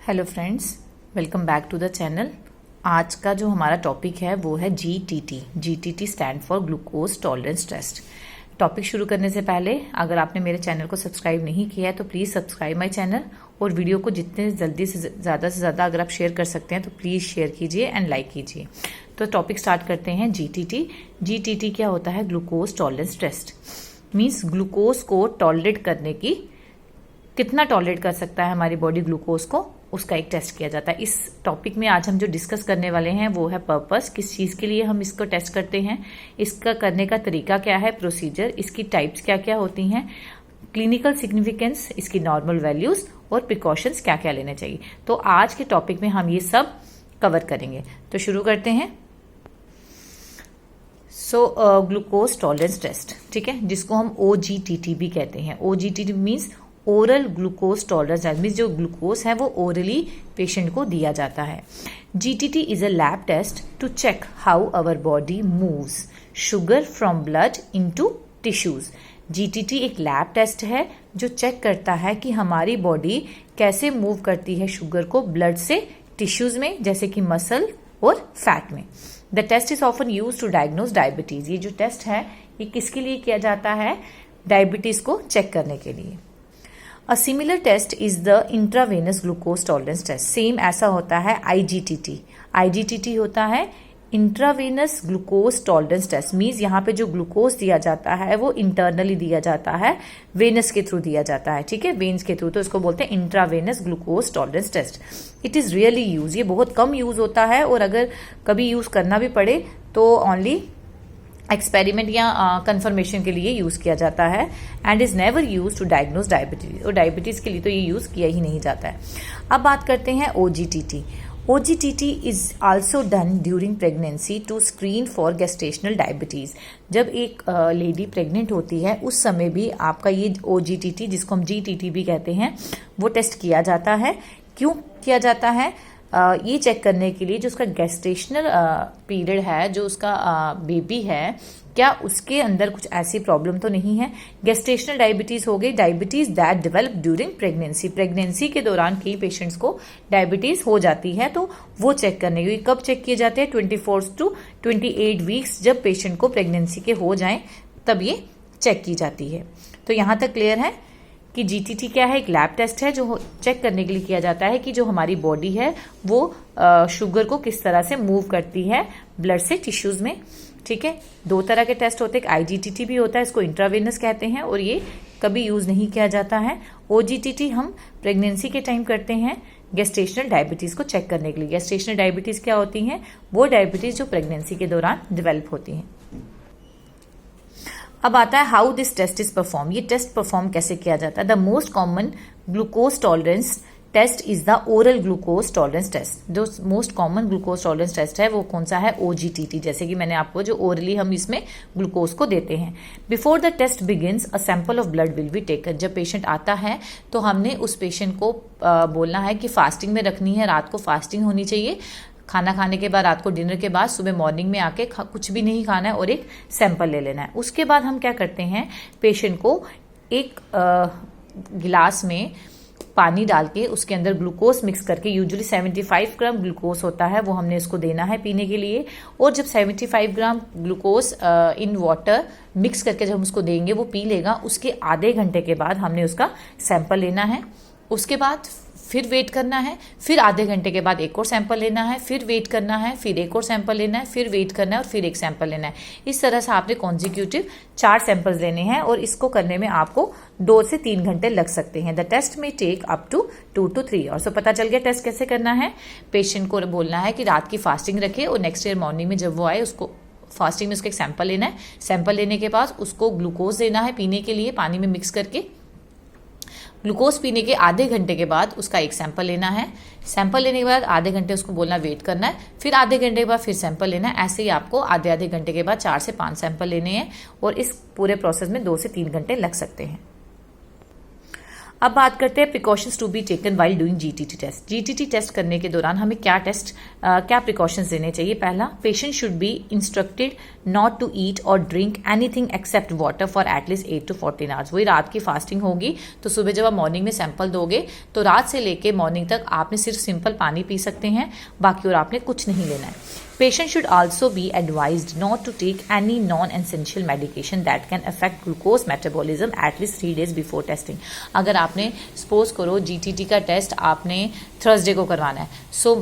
Hello friends, welcome back to the channel. आज का जो हमारा टॉपिक है वो है GTT. GTT stand for glucose tolerance test. Topic शुरू करने से पहले अगर आपने मेरे चैनल को सब्सक्राइब नहीं किया है तो प्लीज़ सब्सक्राइब माय चैनल, और वीडियो को जितने जल्दी से ज़्यादा अगर आप शेयर कर सकते हैं तो प्लीज़ शेयर कीजिए एंड लाइक कीजिए। तो टॉपिक स्टार्ट करते हैं। जीटीटी। जीटीटी क्या होता है? Glucose tolerance test. Means glucose को टॉलरेट करने की, कितना टॉलरेट कर सकता है हमारी बॉडी ग्लूकोज को, उसका एक टेस्ट किया जाता है। इस टॉपिक में आज हम जो डिस्कस करने वाले हैं वो है पर्पस, किस चीज़ के लिए हम इसको टेस्ट करते हैं, इसका करने का तरीका क्या है, प्रोसीजर, इसकी टाइप्स क्या क्या होती हैं, क्लिनिकल सिग्निफिकेंस, इसकी नॉर्मल वैल्यूज और प्रिकॉशंस क्या क्या लेने चाहिए। तो आज के टॉपिक में हम ये सब कवर करेंगे। तो शुरू करते हैं। ग्लूकोज टॉलरेंस टेस्ट, ठीक है, जिसको हम OGTT भी कहते हैं। OGTT means oral glucose tolerance means जो ग्लूकोज है वो ओरली पेशेंट को दिया जाता है। GTT is a lab test to check how our body moves sugar from blood into tissues. GTT एक लैब टेस्ट है जो चेक करता है कि हमारी बॉडी कैसे मूव करती है शुगर को ब्लड से टिश्यूज में, जैसे कि मसल और फैट में। The test is often use to diagnose diabetes. ये जो टेस्ट है ये किसके लिए किया जाता है? डायबिटीज को चेक करने के लिए। A similar test is the intravenous glucose tolerance test. Same ऐसा होता है IGTT। IGTT होता है intravenous glucose tolerance test. Means यहाँ पे जो ग्लूकोज दिया जाता है वो इंटरनली दिया जाता है, वेनस के थ्रू दिया जाता है, ठीक है, वेन्स के थ्रू। तो इसको बोलते हैं intravenous glucose tolerance test. It is really use, ये बहुत कम यूज होता है, और अगर कभी यूज करना भी पड़े तो ओनली एक्सपेरिमेंट या कंफर्मेशन के लिए यूज किया जाता है, and is never use to diagnose diabetes. और डायबिटीज के लिए तो ये यूज किया ही नहीं जाता है। अब बात करते हैं OGTT। OGTT is also done during pregnancy to screen for gestational diabetes. जब एक लेडी प्रेग्नेंट होती है उस समय भी आपका ये OGTT, जिसको हम GTT भी कहते हैं, वो टेस्ट किया जाता है। क्यों किया जाता है? ये चेक करने के लिए जो उसका गेस्टेशनल पीरियड है, जो उसका बेबी है, क्या उसके अंदर कुछ ऐसी प्रॉब्लम तो नहीं है। गेस्टेशनल डायबिटीज हो गई diabetes that develop during pregnancy. Pregnancy के दौरान कई पेशेंट्स को डायबिटीज हो जाती है, तो वो चेक करने के लिए कब चेक किए जाते हैं? 24 to 28 वीक्स, जब पेशेंट को प्रेगनेंसी के हो जाए तब ये चेक की जाती है। तो यहां तक क्लियर है कि जीटीटी क्या है? एक लैब टेस्ट है जो चेक करने के लिए किया जाता है कि जो हमारी बॉडी है वो शुगर को किस तरह से मूव करती है ब्लड से टिश्यूज में, ठीक है। दो तरह के टेस्ट होते हैं, एक IGTT भी होता है, इसको इंट्रावेनस कहते हैं, और ये कभी यूज नहीं किया जाता है। OGTT हम प्रेगनेंसी के टाइम करते हैं गेस्टेशनल डायबिटीज को चेक करने के लिए। गेस्टेशनल डायबिटीज क्या होती हैं? वो डायबिटीज जो प्रेगनेंसी के दौरान डेवलप होती हैं। अब आता है how this test is perform. ये टेस्ट परफॉर्म कैसे किया जाता है? The most common glucose tolerance test is the oral glucose tolerance test. जो most common glucose tolerance test है वो कौन सा है? OGTT। जैसे कि मैंने आपको जो ओरली हम इसमें ग्लूकोज को देते हैं। Before the test begins a sample of blood will be taken. जब पेशेंट आता है तो हमने उस पेशेंट को बोलना है कि फास्टिंग में रखनी है, रात को फास्टिंग होनी चाहिए, खाना खाने के बाद, रात को डिनर के बाद, सुबह मॉर्निंग में आके कुछ भी नहीं खाना है और एक सैंपल ले लेना है। उसके बाद हम क्या करते हैं, पेशेंट को एक गिलास में पानी डाल के उसके अंदर ग्लूकोज मिक्स करके, यूजुअली 75 ग्राम ग्लूकोज होता है, वो हमने इसको देना है पीने के लिए। और जब 75 gram glucose in water mix करके जब हम उसको देंगे वो पी लेगा, उसके आधे घंटे के बाद हमने उसका सैंपल लेना है। उसके बाद फिर वेट करना है, फिर आधे घंटे के बाद एक और सैंपल लेना है, फिर वेट करना है, फिर एक और सैंपल लेना है, फिर वेट करना है और फिर एक सैंपल लेना है। इस तरह से आपने कॉन्जिक्यूटिव 4 सैंपल्स लेने हैं, और इसको करने में आपको 2 से 3 घंटे लग सकते हैं। द टेस्ट में टेक अप टू 2 to 3 और सो पता चल गया टेस्ट कैसे करना है। पेशेंट को बोलना है कि रात की फास्टिंग रखे और नेक्स्ट डे मॉर्निंग में जब वो आए उसको फास्टिंग में उसका एक सैंपल लेना है। सैंपल लेने के बाद उसको ग्लूकोज देना है पीने के लिए, पानी में मिक्स करके। ग्लूकोज पीने के आधे घंटे के बाद उसका एक सैंपल लेना है। सैंपल लेने के बाद आधे घंटे उसको बोलना वेट करना है, फिर आधे घंटे के बाद फिर सैंपल लेना है। ऐसे ही आपको आधे आधे घंटे के बाद 4 से 5 सैंपल लेने हैं, और इस पूरे प्रोसेस में 2 से 3 घंटे लग सकते हैं। अब बात करते हैं precautions to be taken while doing GTT test. GTT test करने के दौरान हमें क्या प्रिकॉशंस लेने चाहिए। पहला, patient should be instructed not to eat और drink anything except water for at least 8 to 14 hours. वही रात की फास्टिंग होगी तो सुबह जब आप मॉर्निंग में सैंपल दोगे तो रात से लेके मॉर्निंग तक आपने सिर्फ सिंपल पानी पी सकते हैं, बाकी और आपने कुछ नहीं लेना है। Patient should also be advised not to take any non-essential medication that can affect glucose metabolism at least 3 days before testing। अगर आपने सपोज करो जीटीटी का टेस्ट आपने थर्सडे को करवाना है, सो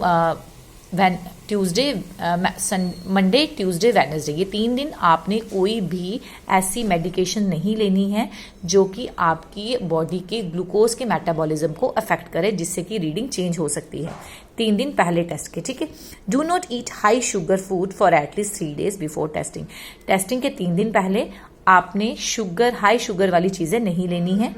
मंडे ट्यूसडे वेडनेसडे, ये 3 दिन आपने कोई भी ऐसी मेडिकेशन नहीं लेनी है जो कि आपकी बॉडी के ग्लूकोज के मेटाबॉलिज्म को अफेक्ट करे, जिससे कि रीडिंग चेंज हो सकती है 3 दिन पहले टेस्ट के। ठीक है। Do not eat high sugar food for at least 3 days before testing. Testing के 3 दिन पहले आपने हाई शुगर वाली चीजें नहीं लेनी है।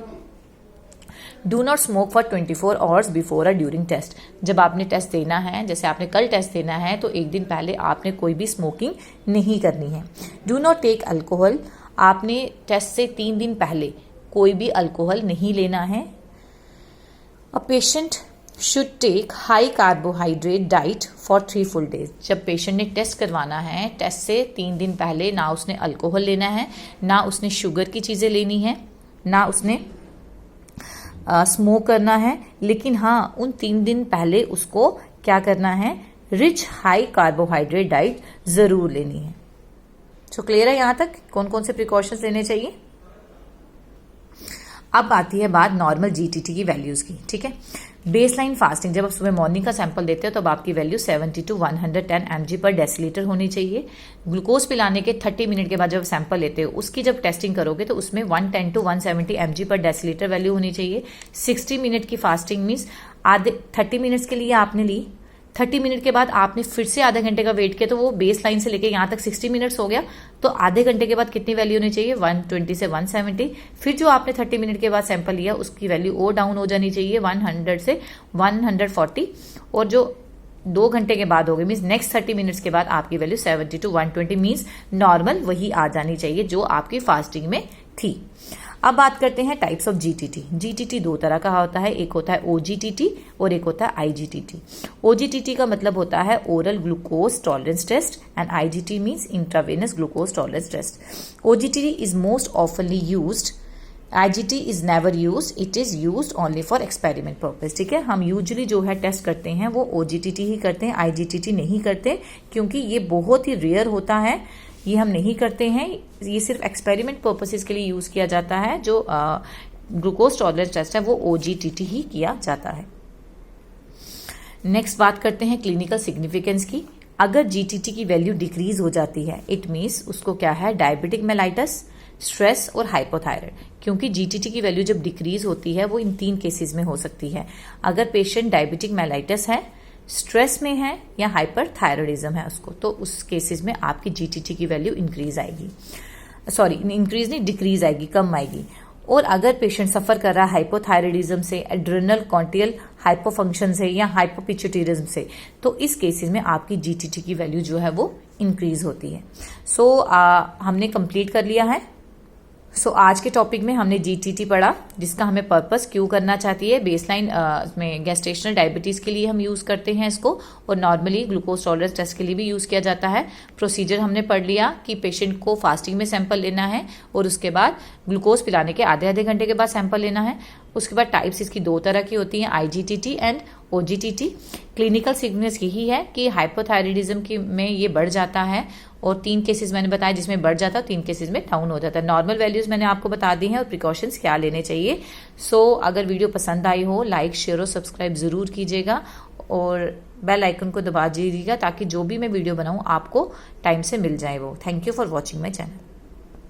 Do not smoke for 24 hours before और ड्यूरिंग टेस्ट। जब आपने टेस्ट देना है, जैसे आपने कल टेस्ट देना है, तो 1 दिन पहले आपने कोई भी स्मोकिंग नहीं करनी है। Do not take alcohol. आपने टेस्ट से 3 दिन पहले कोई भी अल्कोहल नहीं लेना है। A patient should take high carbohydrate diet for 3 full days। जब पेशेंट ने टेस्ट करवाना है, टेस्ट से 3 दिन पहले ना उसने अल्कोहल लेना है, ना उसने शुगर की चीजें लेनी है, ना उसने स्मोक करना है। लेकिन हाँ, उन 3 दिन पहले उसको क्या करना है, रिच हाई कार्बोहाइड्रेट डाइट जरूर लेनी है। सो क्लियर है यहां तक कौन कौन से प्रिकॉशंस लेने चाहिए। अब आती है बात नॉर्मल जीटीटी की वैल्यूज की। ठीक है। बेसलाइन फास्टिंग, जब आप सुबह मॉर्निंग का सैंपल देते हो तब आपकी वैल्यू 70 to 110 mg पर डेसीलीटर होनी चाहिए। ग्लूकोज पिलाने के 30 मिनट के बाद जब सैंपल लेते हो उसकी जब टेस्टिंग करोगे तो उसमें 110 to 170 mg पर डेसीलीटर वैल्यू होनी चाहिए। 60 मिनट की फास्टिंग मीन्स 30 मिनट्स के लिए आपने ली, 30 मिनट के बाद आपने फिर से आधे घंटे का वेट किया, तो वो बेस लाइन से लेके यहाँ तक 60 मिनट्स हो गया। तो आधे घंटे के बाद कितनी वैल्यू होनी चाहिए, 120 से 170। फिर जो आपने 30 मिनट के बाद सैंपल लिया उसकी वैल्यू और डाउन हो जानी चाहिए 100 से 140। और जो 2 घंटे के बाद हो गए मीन्स नेक्स्ट 30 मिनट्स के बाद आपकी वैल्यू 70 to 120 मीन्स नॉर्मल वही आ जानी चाहिए जो आपकी फास्टिंग में थी। अब बात करते हैं टाइप्स ऑफ जीटीटी। जीटीटी 2 तरह का होता है, एक होता है ओजीटीटी और एक होता है आईजीटीटी। ओजीटीटी का मतलब होता है oral glucose tolerance test and IGT means intravenous glucose tolerance test. OGTT is most oftenly used, IGT is never use, it is used only for experiment purpose. ठीक है। हम यूजुअली जो है टेस्ट करते हैं वो ओजीटीटी ही करते हैं, आईजीटीटी नहीं करते, क्योंकि ये बहुत ही रेयर होता है, ये हम नहीं करते हैं। ये सिर्फ एक्सपेरिमेंट पर्पसेस के लिए यूज किया जाता है। जो ग्लूकोज टॉलरेंस टेस्ट है वो ओजीटीटी ही किया जाता है। नेक्स्ट बात करते हैं क्लिनिकल सिग्निफिकेंस की। अगर जीटीटी की वैल्यू डिक्रीज हो जाती है इट मीन्स उसको क्या है, डायबिटिक मेलाइटस, स्ट्रेस और हाइपोथायराइड। क्योंकि जीटीटी की वैल्यू जब डिक्रीज होती है वो इन 3 केसेस में हो सकती है। अगर पेशेंट डायबिटिक मेलाइटस है, स्ट्रेस में है या हाइपरथायरॉयडिज्म है उसको, तो उस केसेस में आपकी जीटीटी की वैल्यू इंक्रीज आएगी, इंक्रीज नहीं डिक्रीज आएगी, कम आएगी। और अगर पेशेंट सफर कर रहा है हाइपोथायरॉयडिज्म से, एड्रेनल कॉर्टियल हाइपोफंक्शन से या हाइपोपिट्यूटरिज्म से, तो इस केसेस में आपकी जीटीटी की वैल्यू जो है वो इंक्रीज होती है। हमने कंप्लीट कर लिया है। आज के टॉपिक में हमने जीटीटी पढ़ा, जिसका हमें पर्पस क्यों करना चाहती है। बेसलाइन में गेस्टेशनल डायबिटीज के लिए हम यूज करते हैं इसको, और नॉर्मली ग्लूकोज टॉलरेंस टेस्ट के लिए भी यूज किया जाता है। प्रोसीजर हमने पढ़ लिया कि पेशेंट को फास्टिंग में सैंपल लेना है और उसके बाद ग्लूकोज पिलाने के आधे घंटे के बाद सैंपल लेना है। उसके बाद टाइप्स इसकी 2 तरह की होती हैं, आईजीटीटी एंड ओजीटीटी। क्लिनिकल सिग्निफिकेंस यही है कि हाइपोथायरॉयडिज्म में ये बढ़ जाता है, और 3 केसेस मैंने बताया जिसमें बढ़ जाता है, 3 केसेस में डाउन हो जाता है। नॉर्मल वैल्यूज मैंने आपको बता दी हैं और प्रिकॉशंस क्या लेने चाहिए। अगर वीडियो पसंद आई हो लाइक शेयर और सब्सक्राइब जरूर कीजिएगा और बेल आइकन को दबा दीजिएगा ताकि जो भी मैं वीडियो बनाऊं आपको टाइम से मिल जाए वो। Thank you for watching my channel.